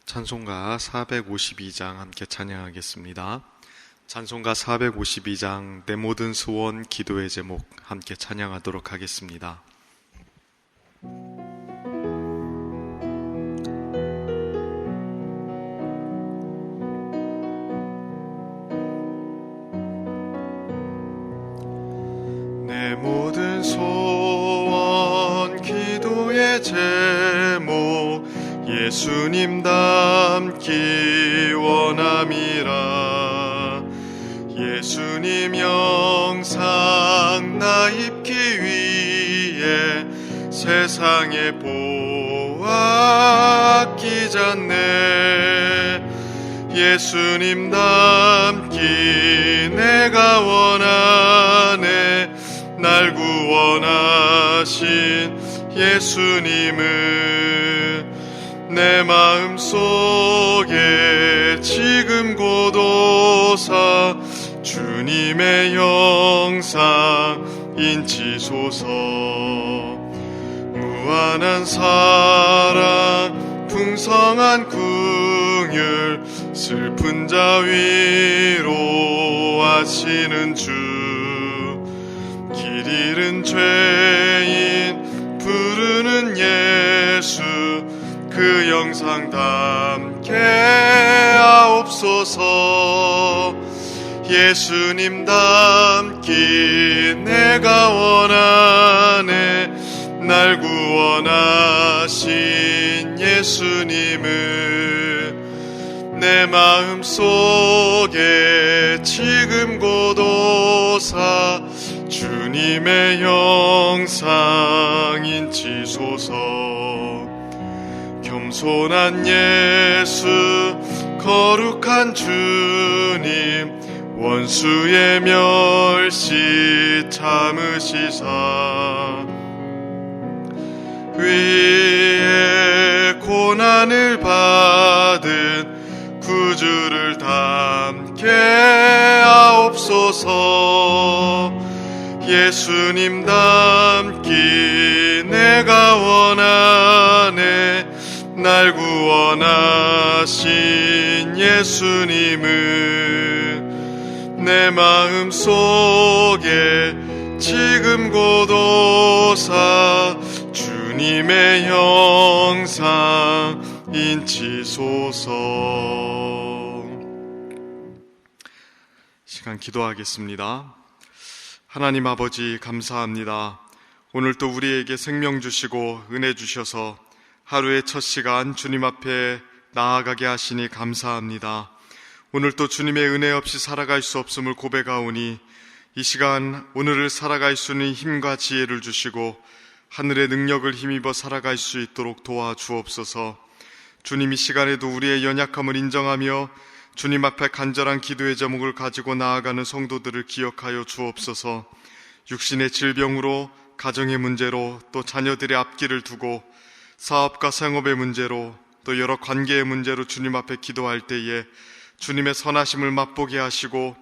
찬송가 452장 함께 찬양하겠습니다. 찬송가 452장 내 모든 소원 기도의 제목 함께 찬양하도록 하겠습니다. 내 모든 소원 기도의 제목 예수님 닮기 원함이라. 예수님 영상 나 입기 위해 세상에 보았기 전에 예수님 닮기 내가 원하네. 날 구원하신 예수님을 내 마음속에 지금 고도사 주님의 형상 인치소서. 무한한 사랑 풍성한 긍휼 슬픈 자 위로하시는 주. 길 잃은 죄인 부르는 예수 그 영상 담게 하옵소서. 예수님 닮기 내가 원하네. 날 구원하신 예수님을 내 마음속에 지금 고도사 주님의 형상 인치소서. 겸손한 예수 거룩한 주님 원수의 멸시 참으시사 위에 고난을 받은 구주를 담게 하옵소서. 예수님 닮기 내가 원하네. 날 구원하신 예수님을 내 마음속에 지금 고도사 주님의 형상 인치소서. 시간 기도하겠습니다. 하나님 아버지 감사합니다. 오늘 또 우리에게 생명 주시고 은혜 주셔서 하루의 첫 시간 주님 앞에 나아가게 하시니 감사합니다. 오늘 또 주님의 은혜 없이 살아갈 수 없음을 고백하오니 이 시간 오늘을 살아갈 수 있는 힘과 지혜를 주시고 하늘의 능력을 힘입어 살아갈 수 있도록 도와주옵소서. 주님 이 시간에도 우리의 연약함을 인정하며 주님 앞에 간절한 기도의 제목을 가지고 나아가는 성도들을 기억하여 주옵소서. 육신의 질병으로, 가정의 문제로, 또 자녀들의 앞길을 두고 사업과 생업의 문제로, 또 여러 관계의 문제로 주님 앞에 기도할 때에 주님의 선하심을 맛보게 하시고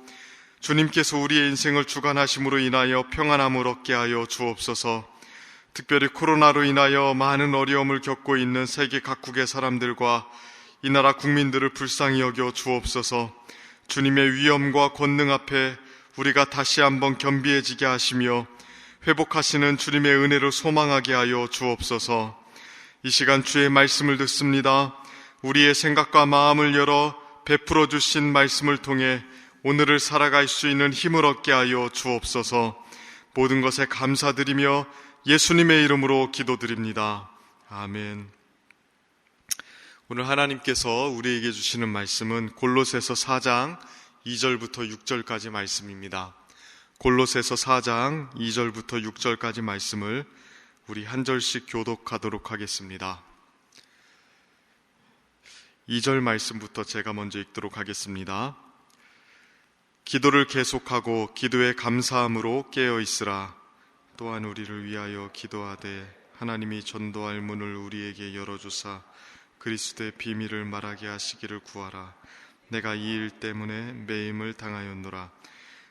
주님께서 우리의 인생을 주관하심으로 인하여 평안함을 얻게 하여 주옵소서. 특별히 코로나로 인하여 많은 어려움을 겪고 있는 세계 각국의 사람들과 이 나라 국민들을 불쌍히 여겨 주옵소서. 주님의 위엄과 권능 앞에 우리가 다시 한번 겸비해지게 하시며 회복하시는 주님의 은혜를 소망하게 하여 주옵소서. 이 시간 주의 말씀을 듣습니다. 우리의 생각과 마음을 열어 베풀어 주신 말씀을 통해 오늘을 살아갈 수 있는 힘을 얻게 하여 주옵소서. 모든 것에 감사드리며 예수님의 이름으로 기도드립니다. 아멘. 오늘 하나님께서 우리에게 주시는 말씀은 골로새서 4장 2절부터 6절까지 말씀입니다. 골로새서 4장 2절부터 6절까지 말씀을 우리 한 절씩 교독하도록 하겠습니다. 2절 말씀부터 제가 먼저 읽도록 하겠습니다. 기도를 계속하고 기도에 감사함으로 깨어 있으라. 또한 우리를 위하여 기도하되 하나님이 전도할 문을 우리에게 열어주사 그리스도의 비밀을 말하게 하시기를 구하라. 내가 이 일 때문에 매임을 당하였노라.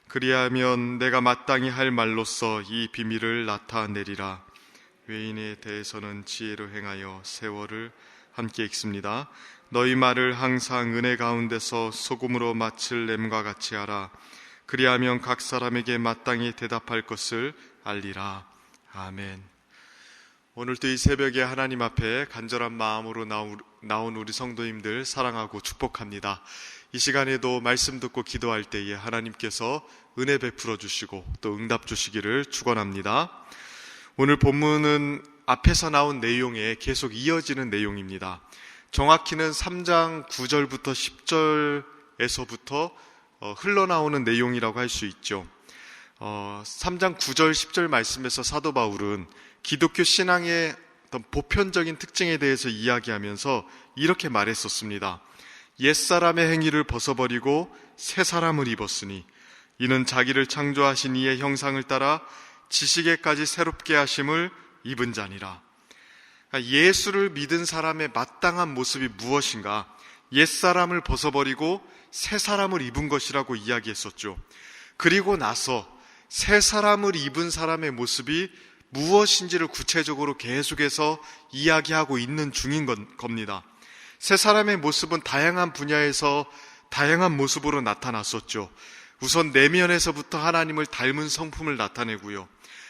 그리하면 내가 마땅히 할 말로써 이 비밀을 나타내리라. 외인에 대해서는 지혜로 행하여 세월을 함께 읽습니다. 너희 말을 항상 은혜 가운데서 소금으로 마칠 램과 같이 하라. 그리하면 각 사람에게 마땅히 대답할 것을 알리라. 아멘. 오늘도 이 새벽에 하나님 앞에 간절한 마음으로 나온 우리 성도님들 사랑하고 축복합니다. 이 시간에도 말씀 듣고 기도할 때에 하나님께서 은혜 베풀어 주시고 또 응답 주시기를 축원합니다. 오늘 본문은 앞에서 나온 내용에 계속 이어지는 내용입니다. 정확히는 3장 9절부터 10절에서부터 흘러나오는 내용이라고 할 수 있죠. 3장 9절 10절 말씀에서 사도 바울은 기독교 신앙의 어떤 보편적인 특징에 대해서 이야기하면서 이렇게 말했었습니다. 옛사람의 행위를 벗어버리고 새 사람을 입었으니 이는 자기를 창조하신 이의 형상을 따라 지식에까지 새롭게 하심을 입은 자니라. 예수를 믿은 사람의 마땅한 모습이 무엇인가? 옛사람을 벗어버리고 새 사람을 입은 것이라고 이야기했었죠. 그리고 나서 새 사람을 입은 사람의 모습이 무엇인지를 구체적으로 계속해서 이야기하고 있는 중인 겁니다. 새 사람의 모습은 다양한 분야에서 다양한 모습으로 나타났었죠. 우선 내면에서부터 하나님을 닮은 성품을 나타내고요.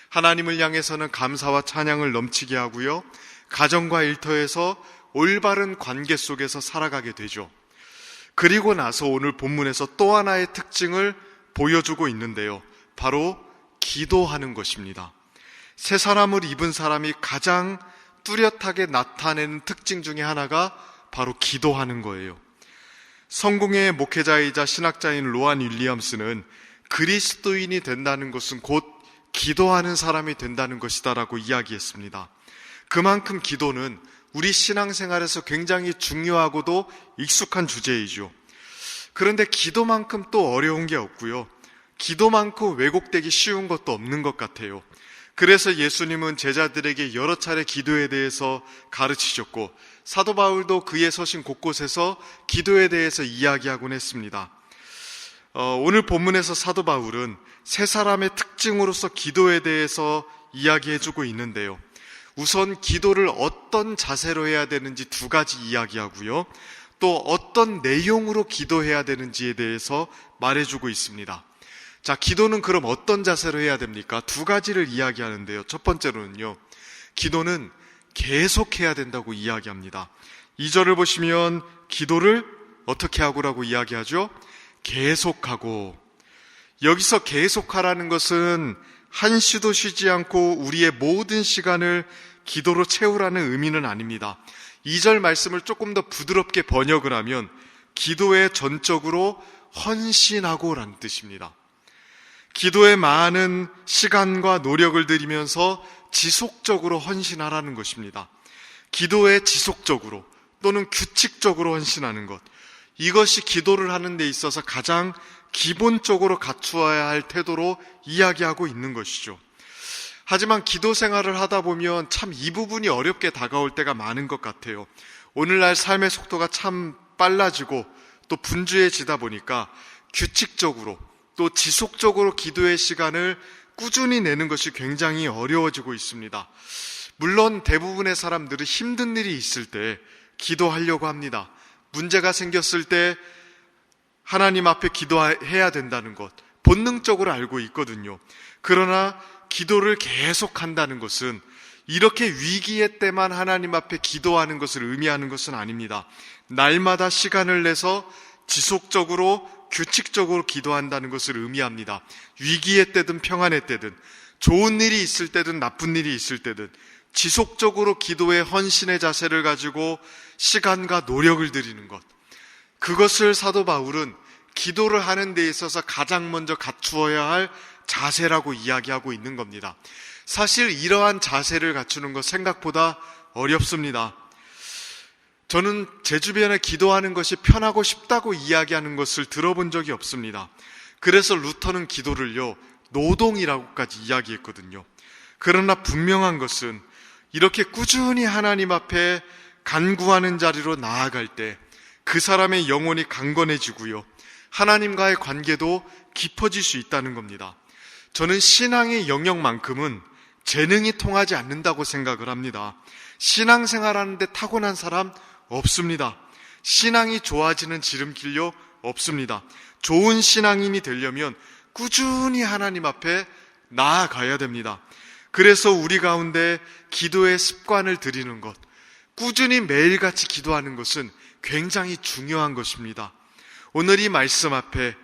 하나님을 향해서는 감사와 찬양을 넘치게 하고요. 가정과 일터에서 올바른 관계 속에서 살아가게 되죠. 그리고 나서 오늘 본문에서 또 하나의 특징을 보여주고 있는데요. 바로 기도하는 것입니다. 새 사람을 입은 사람이 가장 뚜렷하게 나타내는 특징 중에 하나가 바로 기도하는 거예요. 성공의 목회자이자 신학자인 로안 윌리엄스는 그리스도인이 된다는 것은 곧 기도하는 사람이 된다는 것이다라고 이야기했습니다. 그만큼 기도는 우리 신앙생활에서 굉장히 중요하고도 익숙한 주제이죠. 그런데 기도만큼 또 어려운 게 없고요. 기도만큼 왜곡되기 쉬운 것도 없는 것 같아요. 그래서 예수님은 제자들에게 여러 차례 기도에 대해서 가르치셨고 사도 바울도 그의 서신 곳곳에서 기도에 대해서 이야기하곤 했습니다. 오늘 본문에서 사도 바울은 세 사람의 특징으로서 기도에 대해서 이야기해주고 있는데요. 우선 기도를 어떤 자세로 해야 되는지 두 가지 이야기하고요. 또 어떤 내용으로 기도해야 되는지에 대해서 말해주고 있습니다. 자, 기도는 그럼 어떤 자세로 해야 됩니까? 두 가지를 이야기하는데요. 첫 번째로는요, 기도는 계속해야 된다고 이야기합니다. 2절을 보시면 기도를 어떻게 하고라고 이야기하죠? 계속하고. 여기서 계속하라는 것은 한시도 쉬지 않고 우리의 모든 시간을 기도로 채우라는 의미는 아닙니다. 2절 말씀을 조금 더 부드럽게 번역을 하면 기도에 전적으로 헌신하고 라는 뜻입니다. 기도에 많은 시간과 노력을 들이면서 지속적으로 헌신하라는 것입니다. 기도에 지속적으로 또는 규칙적으로 헌신하는 것, 이것이 기도를 하는 데 있어서 가장 기본적으로 갖추어야 할 태도로 이야기하고 있는 것이죠. 하지만 기도 생활을 하다 보면 참 이 부분이 어렵게 다가올 때가 많은 것 같아요. 오늘날 삶의 속도가 참 빨라지고 또 분주해지다 보니까 규칙적으로 또 지속적으로 기도의 시간을 꾸준히 내는 것이 굉장히 어려워지고 있습니다. 물론 대부분의 사람들은 힘든 일이 있을 때 기도하려고 합니다. 문제가 생겼을 때 하나님 앞에 기도해야 된다는 것, 본능적으로 알고 있거든요. 그러나 기도를 계속한다는 것은 이렇게 위기의 때만 하나님 앞에 기도하는 것을 의미하는 것은 아닙니다. 날마다 시간을 내서 지속적으로 규칙적으로 기도한다는 것을 의미합니다. 위기의 때든 평안의 때든 좋은 일이 있을 때든 나쁜 일이 있을 때든 지속적으로 기도의 헌신의 자세를 가지고 시간과 노력을 들이는 것, 그것을 사도 바울은 기도를 하는 데 있어서 가장 먼저 갖추어야 할 자세라고 이야기하고 있는 겁니다. 사실 이러한 자세를 갖추는 것 생각보다 어렵습니다. 저는 제 주변에 기도하는 것이 편하고 쉽다고 이야기하는 것을 들어본 적이 없습니다. 그래서 루터는 기도를요, 노동이라고까지 이야기했거든요. 그러나 분명한 것은 이렇게 꾸준히 하나님 앞에 간구하는 자리로 나아갈 때 그 사람의 영혼이 강건해지고요, 하나님과의 관계도 깊어질 수 있다는 겁니다. 저는 신앙의 영역만큼은 재능이 통하지 않는다고 생각을 합니다. 신앙생활하는데 타고난 사람 없습니다. 신앙이 좋아지는 지름길요 없습니다. 좋은 신앙인이 되려면 꾸준히 하나님 앞에 나아가야 됩니다. 그래서 우리 가운데 기도의 습관을 들이는 것, 꾸준히 매일같이 기도하는 것은 굉장히 중요한 것입니다. 오늘 이 말씀 앞에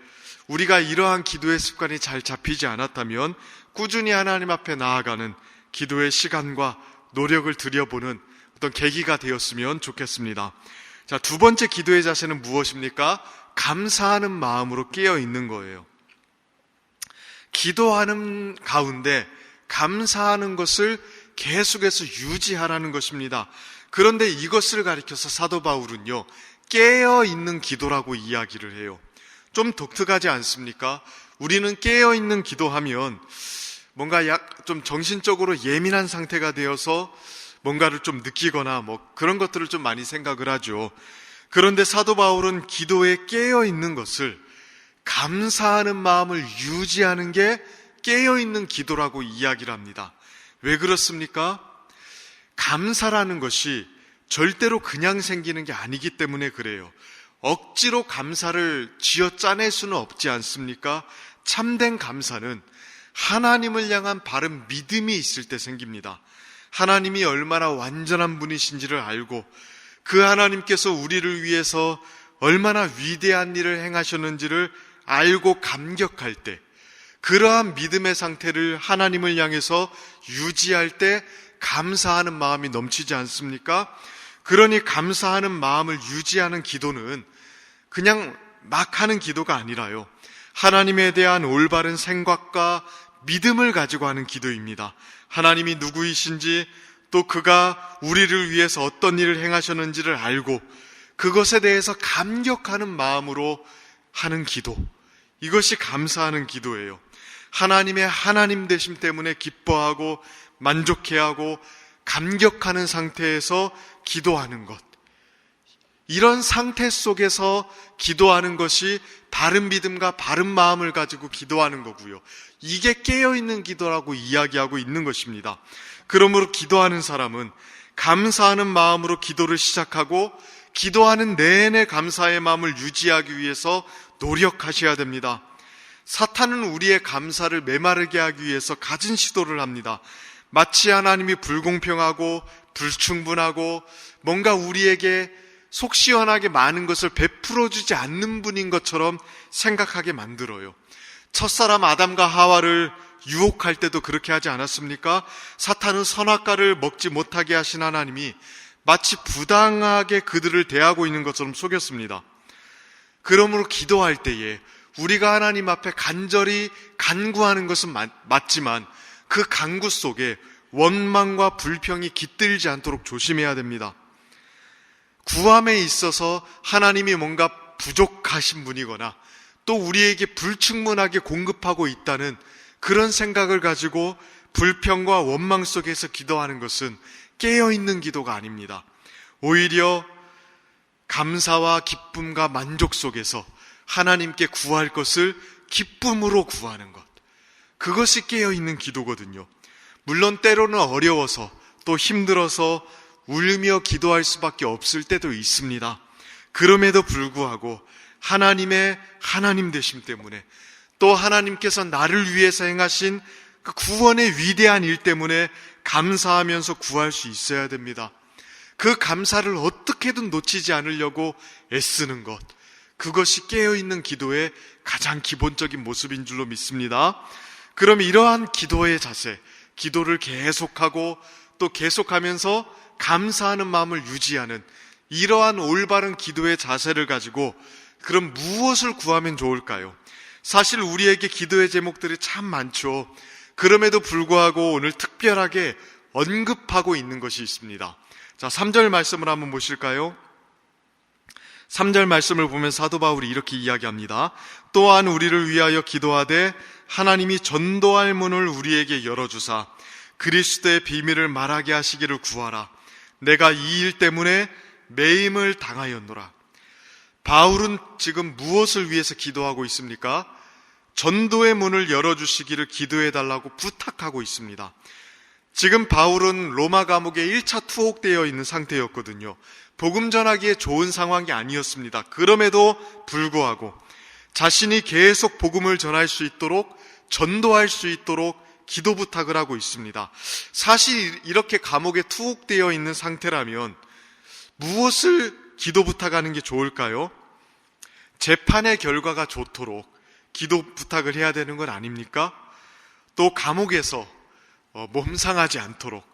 우리가 이러한 기도의 습관이 잘 잡히지 않았다면 꾸준히 하나님 앞에 나아가는 기도의 시간과 노력을 들여보는 어떤 계기가 되었으면 좋겠습니다. 자, 두 번째 기도의 자세는 무엇입니까? 감사하는 마음으로 깨어 있는 거예요. 기도하는 가운데 감사하는 것을 계속해서 유지하라는 것입니다. 그런데 이것을 가리켜서 사도 바울은요, 깨어있는 기도라고 이야기를 해요. 좀 독특하지 않습니까? 우리는 깨어있는 기도하면 뭔가 좀 정신적으로 예민한 상태가 되어서 뭔가를 좀 느끼거나 그런 것들을 좀 많이 생각을 하죠. 그런데 사도 바울은 기도에 깨어있는 것을 감사하는 마음을 유지하는 게 깨어있는 기도라고 이야기를 합니다. 왜 그렇습니까? 감사라는 것이 절대로 그냥 생기는 게 아니기 때문에 그래요. 억지로 감사를 쥐어짜낼 수는 없지 않습니까? 참된 감사는 하나님을 향한 바른 믿음이 있을 때 생깁니다. 하나님이 얼마나 완전한 분이신지를 알고 그 하나님께서 우리를 위해서 얼마나 위대한 일을 행하셨는지를 알고 감격할 때, 그러한 믿음의 상태를 하나님을 향해서 유지할 때 감사하는 마음이 넘치지 않습니까? 그러니 감사하는 마음을 유지하는 기도는 그냥 막 하는 기도가 아니라요, 하나님에 대한 올바른 생각과 믿음을 가지고 하는 기도입니다. 하나님이 누구이신지, 또 그가 우리를 위해서 어떤 일을 행하셨는지를 알고 그것에 대해서 감격하는 마음으로 하는 기도, 이것이 감사하는 기도예요. 하나님의 하나님 되심 때문에 기뻐하고 만족해하고 감격하는 상태에서 기도하는 것, 이런 상태 속에서 기도하는 것이 바른 믿음과 바른 마음을 가지고 기도하는 거고요, 이게 깨어있는 기도라고 이야기하고 있는 것입니다. 그러므로 기도하는 사람은 감사하는 마음으로 기도를 시작하고 기도하는 내내 감사의 마음을 유지하기 위해서 노력하셔야 됩니다. 사탄은 우리의 감사를 메마르게 하기 위해서 갖은 시도를 합니다. 마치 하나님이 불공평하고 불충분하고 뭔가 우리에게 속 시원하게 많은 것을 베풀어주지 않는 분인 것처럼 생각하게 만들어요. 첫사람 아담과 하와를 유혹할 때도 그렇게 하지 않았습니까? 사탄은 선악과를 먹지 못하게 하신 하나님이 마치 부당하게 그들을 대하고 있는 것처럼 속였습니다. 그러므로 기도할 때에 우리가 하나님 앞에 간절히 간구하는 것은 맞지만 그 간구 속에 원망과 불평이 깃들지 않도록 조심해야 됩니다. 구함에 있어서 하나님이 뭔가 부족하신 분이거나 또 우리에게 불충분하게 공급하고 있다는 그런 생각을 가지고 불평과 원망 속에서 기도하는 것은 깨어있는 기도가 아닙니다. 오히려 감사와 기쁨과 만족 속에서 하나님께 구할 것을 기쁨으로 구하는 것, 그것이 깨어있는 기도거든요. 물론 때로는 어려워서 또 힘들어서 울며 기도할 수밖에 없을 때도 있습니다. 그럼에도 불구하고 하나님의 하나님 되심 때문에 또 하나님께서 나를 위해서 행하신 그 구원의 위대한 일 때문에 감사하면서 구할 수 있어야 됩니다. 그 감사를 어떻게든 놓치지 않으려고 애쓰는 것, 그것이 깨어있는 기도의 가장 기본적인 모습인 줄로 믿습니다. 그럼 이러한 기도의 자세, 기도를 계속하고 또 계속하면서 감사하는 마음을 유지하는 이러한 올바른 기도의 자세를 가지고 그럼 무엇을 구하면 좋을까요? 사실 우리에게 기도의 제목들이 참 많죠. 그럼에도 불구하고 오늘 특별하게 언급하고 있는 것이 있습니다. 자, 3절 말씀을 한번 보실까요? 3절 말씀을 보면 사도 바울이 이렇게 이야기합니다. 또한 우리를 위하여 기도하되 하나님이 전도할 문을 우리에게 열어주사 그리스도의 비밀을 말하게 하시기를 구하라. 내가 이 일 때문에 매임을 당하였노라. 바울은 지금 무엇을 위해서 기도하고 있습니까? 전도의 문을 열어주시기를 기도해달라고 부탁하고 있습니다. 지금 바울은 로마 감옥에 1차 투옥되어 있는 상태였거든요. 복음 전하기에 좋은 상황이 아니었습니다. 그럼에도 불구하고 자신이 계속 복음을 전할 수 있도록, 전도할 수 있도록 기도 부탁을 하고 있습니다. 사실 이렇게 감옥에 투옥되어 있는 상태라면 무엇을 기도 부탁하는 게 좋을까요? 재판의 결과가 좋도록 기도 부탁을 해야 되는 건 아닙니까? 또 감옥에서 몸 상하지 않도록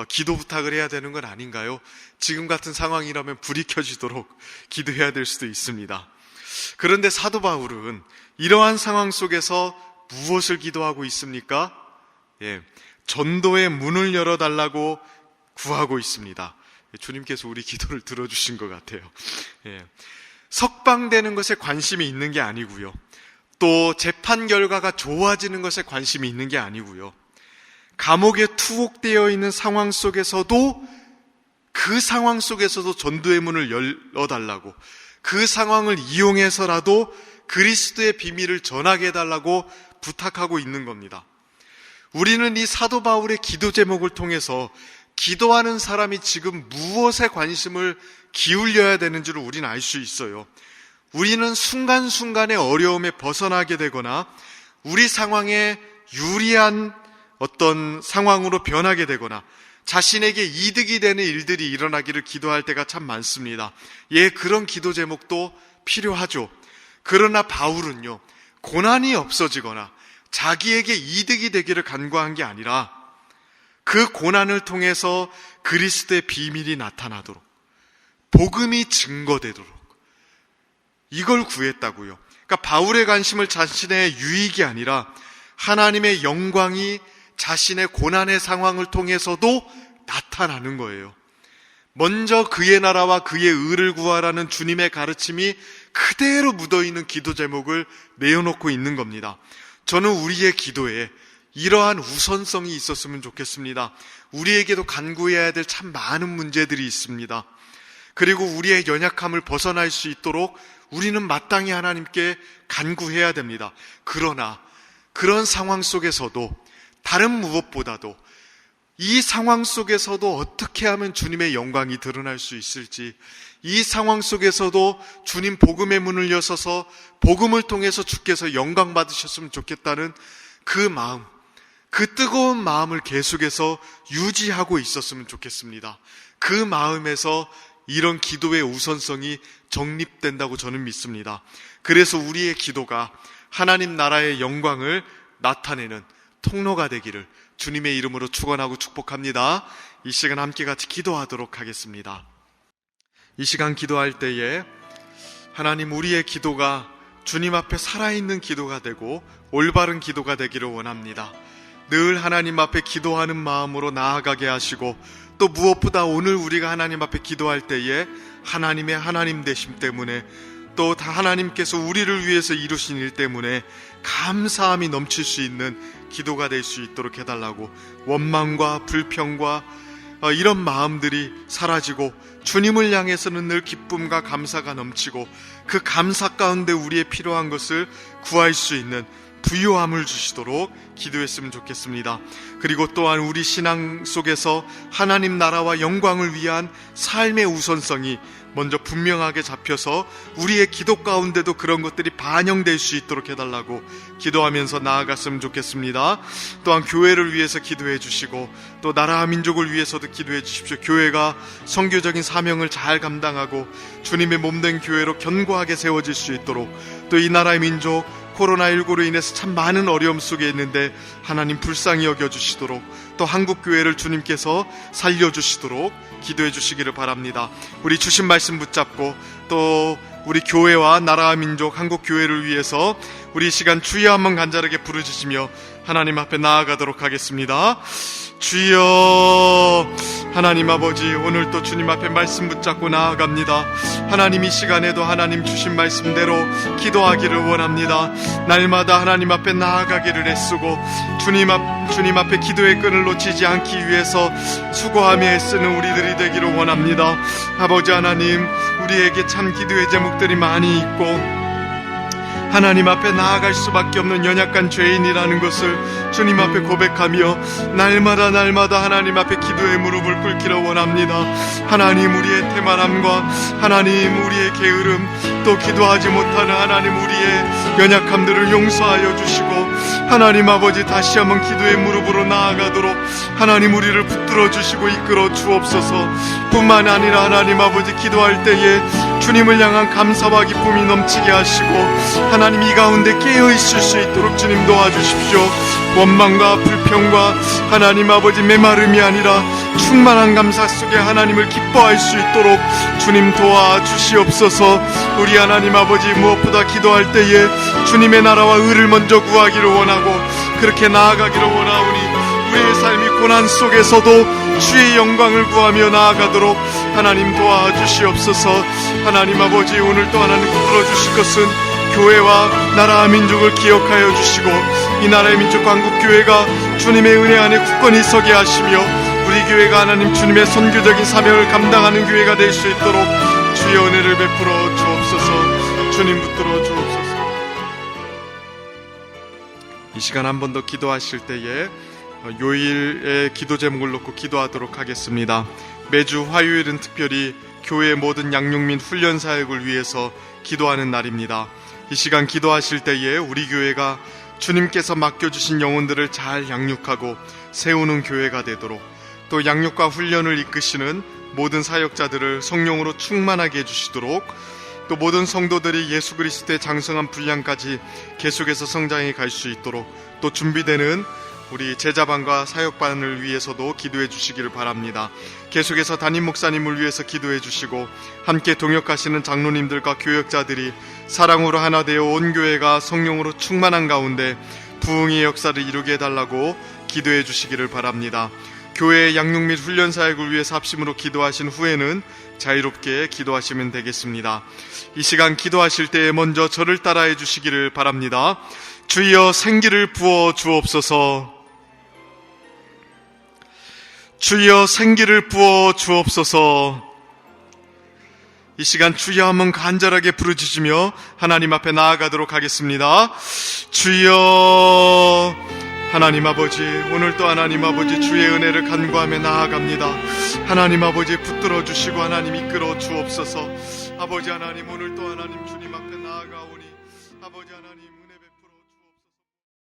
기도 부탁을 해야 되는 건 아닌가요? 지금 같은 상황이라면 불이 켜지도록 기도해야 될 수도 있습니다. 그런데 사도 바울은 이러한 상황 속에서 무엇을 기도하고 있습니까? 전도의 문을 열어달라고 구하고 있습니다. 주님께서 우리 기도를 들어주신 것 같아요. 석방되는 것에 관심이 있는 게 아니고요. 또 재판 결과가 좋아지는 것에 관심이 있는 게 아니고요. 감옥에 투옥되어 있는 상황 속에서도 그 상황 속에서도 전도의 문을 열어달라고, 그 상황을 이용해서라도 그리스도의 비밀을 전하게 해달라고 부탁하고 있는 겁니다. 우리는 이 사도 바울의 기도 제목을 통해서 기도하는 사람이 지금 무엇에 관심을 기울여야 되는지를 우리는 알 수 있어요. 우리는 순간순간의 어려움에 벗어나게 되거나 우리 상황에 유리한 어떤 상황으로 변하게 되거나 자신에게 이득이 되는 일들이 일어나기를 기도할 때가 참 많습니다. 그런 기도 제목도 필요하죠. 그러나 바울은요, 고난이 없어지거나 자기에게 이득이 되기를 간구한 게 아니라 그 고난을 통해서 그리스도의 비밀이 나타나도록, 복음이 증거되도록 이걸 구했다고요. 그러니까 바울의 관심을 자신의 유익이 아니라 하나님의 영광이 자신의 고난의 상황을 통해서도 나타나는 거예요. 먼저 그의 나라와 그의 의를 구하라는 주님의 가르침이 그대로 묻어있는 기도 제목을 내어놓고 있는 겁니다. 저는 우리의 기도에 이러한 우선성이 있었으면 좋겠습니다. 우리에게도 간구해야 될 참 많은 문제들이 있습니다. 그리고 우리의 연약함을 벗어날 수 있도록 우리는 마땅히 하나님께 간구해야 됩니다. 그러나 그런 상황 속에서도 다른 무엇보다도 이 상황 속에서도 어떻게 하면 주님의 영광이 드러날 수 있을지, 이 상황 속에서도 주님 복음의 문을 여셔서 복음을 통해서 주께서 영광 받으셨으면 좋겠다는 그 마음, 그 뜨거운 마음을 계속해서 유지하고 있었으면 좋겠습니다. 그 마음에서 이런 기도의 우선성이 정립된다고 저는 믿습니다. 그래서 우리의 기도가 하나님 나라의 영광을 나타내는 통로가 되기를 주님의 이름으로 축원하고 축복합니다. 이 시간 함께 같이 기도하도록 하겠습니다. 이 시간 기도할 때에 하나님, 우리의 기도가 주님 앞에 살아있는 기도가 되고 올바른 기도가 되기를 원합니다. 늘 하나님 앞에 기도하는 마음으로 나아가게 하시고, 또 무엇보다 오늘 우리가 하나님 앞에 기도할 때에 하나님의 하나님 되심 때문에, 또 하나님께서 우리를 위해서 이루신 일 때문에 감사함이 넘칠 수 있는 기도가 될 수 있도록 해달라고, 원망과 불평과 이런 마음들이 사라지고 주님을 향해서는 늘 기쁨과 감사가 넘치고, 그 감사 가운데 우리의 필요한 것을 구할 수 있는 부요함을 주시도록 기도했으면 좋겠습니다. 그리고 또한 우리 신앙 속에서 하나님 나라와 영광을 위한 삶의 우선성이 먼저 분명하게 잡혀서 우리의 기도 가운데도 그런 것들이 반영될 수 있도록 해달라고 기도하면서 나아갔으면 좋겠습니다. 또한 교회를 위해서 기도해 주시고, 또 나라와 민족을 위해서도 기도해 주십시오. 교회가 선교적인 사명을 잘 감당하고 주님의 몸된 교회로 견고하게 세워질 수 있도록, 또 이 나라의 민족 코로나19로 인해서 참 많은 어려움 속에 있는데 하나님 불쌍히 여겨주시도록, 또 한국교회를 주님께서 살려주시도록 기도해 주시기를 바랍니다. 우리 주신 말씀 붙잡고, 또 우리 교회와 나라와 민족 한국교회를 위해서 우리 이 시간 주여 한번 간절하게 부르짖으며 하나님 앞에 나아가도록 하겠습니다. 주여, 하나님 아버지, 오늘 또 주님 앞에 말씀 붙잡고 나아갑니다. 하나님, 이 시간에도 하나님 주신 말씀대로 기도하기를 원합니다. 날마다 하나님 앞에 나아가기를 애쓰고 주님 앞에 기도의 끈을 놓치지 않기 위해서 수고하며 애쓰는 우리들이 되기를 원합니다. 아버지 하나님, 우리에게 참 기도의 제목들이 많이 있고 하나님 앞에 나아갈 수밖에 없는 연약한 죄인이라는 것을 주님 앞에 고백하며 날마다 하나님 앞에 기도의 무릎을 꿇기를 원합니다. 하나님, 우리의 태만함과 하나님 우리의 게으름, 또 기도하지 못하는 하나님 우리의 연약함들을 용서하여 주시고, 하나님 아버지 다시 한번 기도의 무릎으로 나아가도록 하나님 우리를 붙들어 주시고 이끌어 주옵소서. 뿐만 아니라 하나님 아버지 기도할 때에 주님을 향한 감사와 기쁨이 넘치게 하시고 하나님 이 가운데 깨어 있을 수 있도록 주님 도와주십시오. 원망과 불평과 하나님 아버지 메마름이 아니라 충만한 감사 속에 하나님을 기뻐할 수 있도록 주님 도와주시옵소서. 우리 하나님 아버지 무엇보다 기도할 때에 주님의 나라와 의를 먼저 구하기를 원하고 그렇게 나아가기를 원하오니 우리의 삶이 고난 속에서도 주의 영광을 구하며 나아가도록 하나님 도와주시옵소서. 하나님 아버지, 오늘 또 하나님 붙들어 주실 것은 교회와 나라와 민족을 기억하여 주시고 이 나라의 민족과 한국교회가 주님의 은혜 안에 굳건히 서게 하시며 우리 교회가 하나님 주님의 선교적인 사명을 감당하는 교회가 될 수 있도록 주의 은혜를 베풀어 주옵소서. 주님 붙들어 주옵소서. 이 시간 한 번 더 기도하실 때에 요일의 기도 제목을 놓고 기도하도록 하겠습니다. 매주 화요일은 특별히 교회의 모든 양육 및 훈련 사역을 위해서 기도하는 날입니다. 이 시간 기도하실 때에 우리 교회가 주님께서 맡겨주신 영혼들을 잘 양육하고 세우는 교회가 되도록, 또 양육과 훈련을 이끄시는 모든 사역자들을 성령으로 충만하게 해주시도록, 또 모든 성도들이 예수 그리스도의 장성한 분량까지 계속해서 성장해 갈 수 있도록, 또 준비되는 우리 제자반과 사역반을 위해서도 기도해 주시기를 바랍니다. 계속해서 담임 목사님을 위해서 기도해 주시고 함께 동역하시는 장로님들과 교역자들이 사랑으로 하나 되어 온 교회가 성령으로 충만한 가운데 부흥의 역사를 이루게 해달라고 기도해 주시기를 바랍니다. 교회의 양육 및 훈련 사역을 위해서 합심으로 기도하신 후에는 자유롭게 기도하시면 되겠습니다. 이 시간 기도하실 때에 먼저 저를 따라해 주시기를 바랍니다. 주여 생기를 부어 주옵소서. 주여 생기를 부어 주옵소서. 이 시간 주여 한번 간절하게 부르짖으며 하나님 앞에 나아가도록 하겠습니다. 주여. 하나님 아버지, 오늘 또 하나님 아버지 주의 은혜를 간구하며 나아갑니다. 하나님 아버지 붙들어 주시고 하나님 이끌어 주옵소서. 아버지 하나님, 오늘 또 하나님 주님 앞에